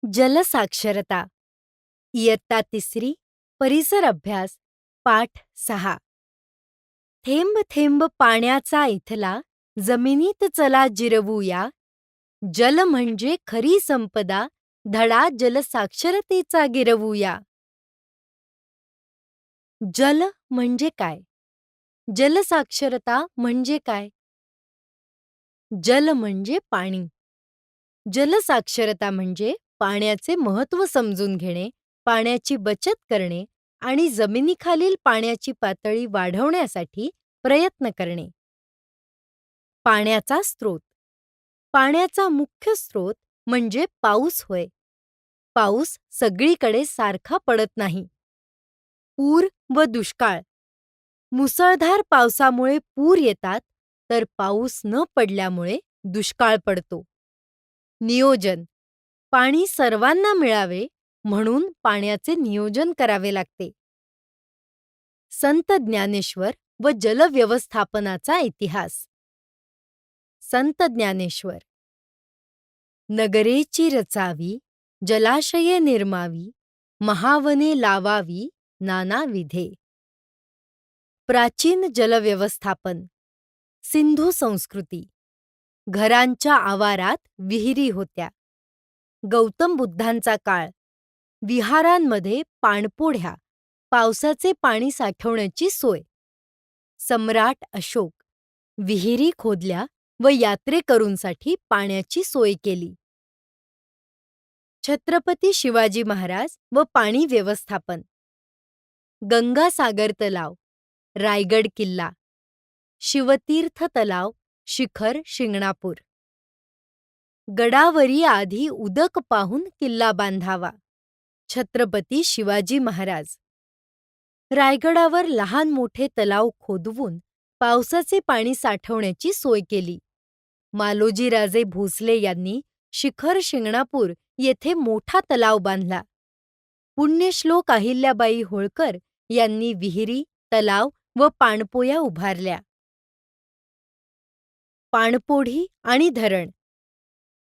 जलसाक्षरता इयत्ता 3री परिसर अभ्यास पाठ 6 थेंब थेंब पाण्याचा इथला जमिनीत चला जिरवूया जल म्हणजे खरी संपदा धडा जलसाक्षरतेचा गिरवूया. जल म्हणजे काय? जलसाक्षरता म्हणजे काय? जल म्हणजे पाणी. जलसाक्षरता म्हणजे पाण्याचे महत्त्व समजून घेणे, पाण्याची बचत करणे आणि जमिनीखालील पाण्याची पातळी वाढवण्यासाठी प्रयत्न करणे. पाण्याचा स्रोत. पाण्याचा मुख्य स्रोत म्हणजे पाऊस होय. पाऊस सगळीकडे सारखा पडत नाही. पूर व दुष्काळ. मुसळधार पावसामुळे पूर येतात, तर पाऊस न पडल्यामुळे दुष्काळ पडतो. नियोजन. पाणी सर्वांना मिळावे म्हणून पाण्याचे नियोजन करावे लागते. संत ज्ञानेश्वर व जलव्यवस्थापनाचा इतिहास. संत ज्ञानेश्वर. नगरेची रचावी, जलाशये निर्मावी, महावने लावावी नानाविधे. प्राचीन जलव्यवस्थापन. सिंधू संस्कृती. घरांच्या आवारात विहिरी होत्या. गौतम बुद्धांचा काळ. विहारांमध्ये पाणपोढ्या, पावसाचे पाणी साठवण्याची सोय. सम्राट अशोक. विहिरी खोदल्या व यात्रेकरूंसाठी पाण्याची सोय केली. छत्रपती शिवाजी महाराज व पाणी व्यवस्थापन. गंगासागर तलाव, रायगड किल्ला. शिवतीर्थ तलाव, शिखर शिंगणापूर. गडावरी आधी उदक पाहून किल्ला बांधावा. छत्रपती शिवाजी महाराज. रायगडावर लहान मोठे तलाव खोदवून पावसाचे पाणी साठवण्याची सोय केली. मालोजीराजे भोसले यांनी शिखर शिंगणापूर येथे मोठा तलाव बांधला. पुण्यश्लोक अहिल्याबाई होळकर यांनी विहिरी, तलाव व पाणपोया उभारल्या. पाणपोढी आणि धरण.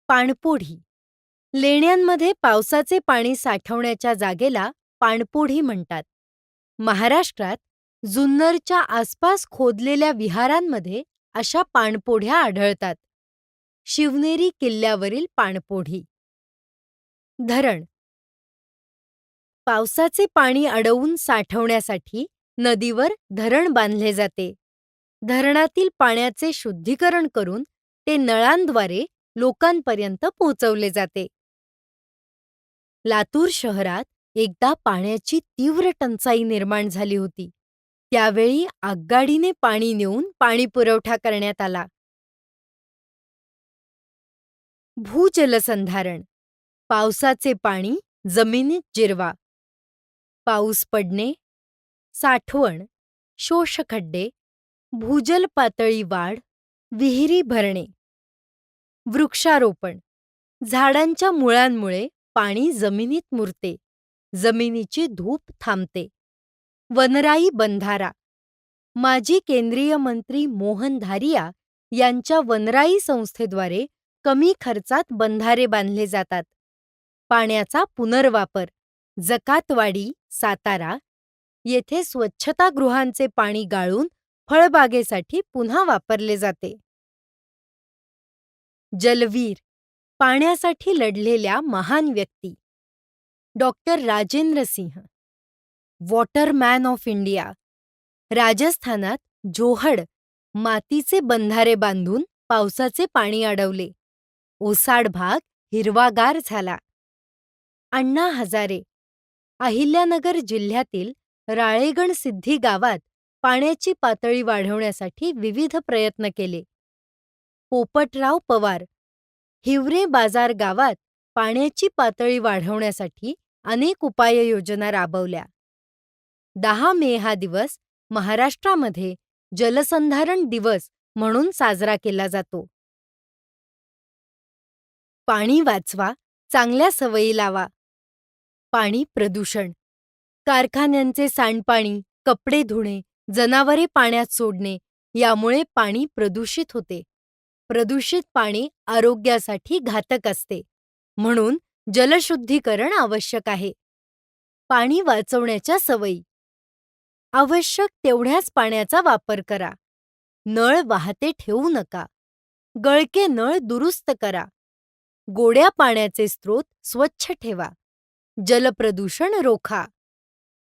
पाणपोढी. लेण्यांमध्ये पावसाचे पाणी साठवण्याच्या जागेला पाणपोढी म्हणतात. महाराष्ट्रात जुन्नरच्या आसपास खोदलेल्या विहारांमध्ये अशा पाणपोढ्या आढळतात. शिवनेरी किल्ल्यावरील पाणपोढी. धरण. पावसाचे पाणी अडवून साठवण्यासाठी नदीवर धरण बांधले जाते. धरणातील पाण्याचे शुद्धीकरण करून ते नळांद्वारे लोकांपर्यंत पोहोचवले जाते. लातूर शहरात एकदा पाण्याची तीव्र टंचाई निर्माण झाली होती. त्यावेळी आगगाडीने पाणी नेऊन पाणीपुरवठा करण्यात आला. भूजलसंधारण. पावसाचे पाणी जमिनीत जिरवा. पाऊस पडणे, साठवण, शोषखड्डे, भूजल पातळी वाढ, विहिरी भरणे. वृक्षारोपण. झाडांच्या मुळांमुळे पाणी जमिनीत मुरते. जमिनीची धूप थांबते. वनराई बंधारा. माजी केंद्रीय मंत्री मोहन धारिया यांच्या वनराई संस्थेद्वारे कमी खर्चात बंधारे बांधले जातात. पाण्याचा पुनर्वापर. जकातवाडी, सातारा येथे स्वच्छतागृहांचे पाणी गाळून फळबागेसाठी पुन्हा वापरले जाते. जलवीर. पाण्यासाठी लढलेल्या महान व्यक्ती. Doctor Rajendra Singh. Waterman of India. राजस्थानात जोहड मातीचे बंधारे बांधून पावसाचे पाणी अडवले. ओसाड भाग हिरवागार झाला. अण्णा हजारे. अहिल्यानगर जिल्ह्यातील राळेगणसिद्धी गावात पाण्याची पातळी वाढवण्यासाठी विविध प्रयत्न केले. पोपटराव पवार. हिवरे बाजार गावात पाण्याची पातळी वाढवण्यासाठी अनेक उपाययोजना राबवल्या. 10 मे हा दिवस महाराष्ट्रामध्ये जलसंधारण दिवस म्हणून साजरा केला जातो. पाणी वाचवा, चांगल्या सवयी लावा. पाणी प्रदूषण. कारखान्यांचे सांडपाणी, कपडे धुणे, जनावरे पाण्यात सोडणे यामुळे पाणी प्रदूषित होते. प्रदूषित पाणी आरोग्यासाठी घातक असते. म्हणून जलशुद्धीकरण आवश्यक आहे. पाणी वाचवण्याच्या सवयी. आवश्यक तेवढ्याच पाण्याचा वापर करा. नळ वाहते ठेवू नका. गळके नळ दुरुस्त करा. गोड्या पाण्याचे स्रोत स्वच्छ ठेवा. जलप्रदूषण रोखा.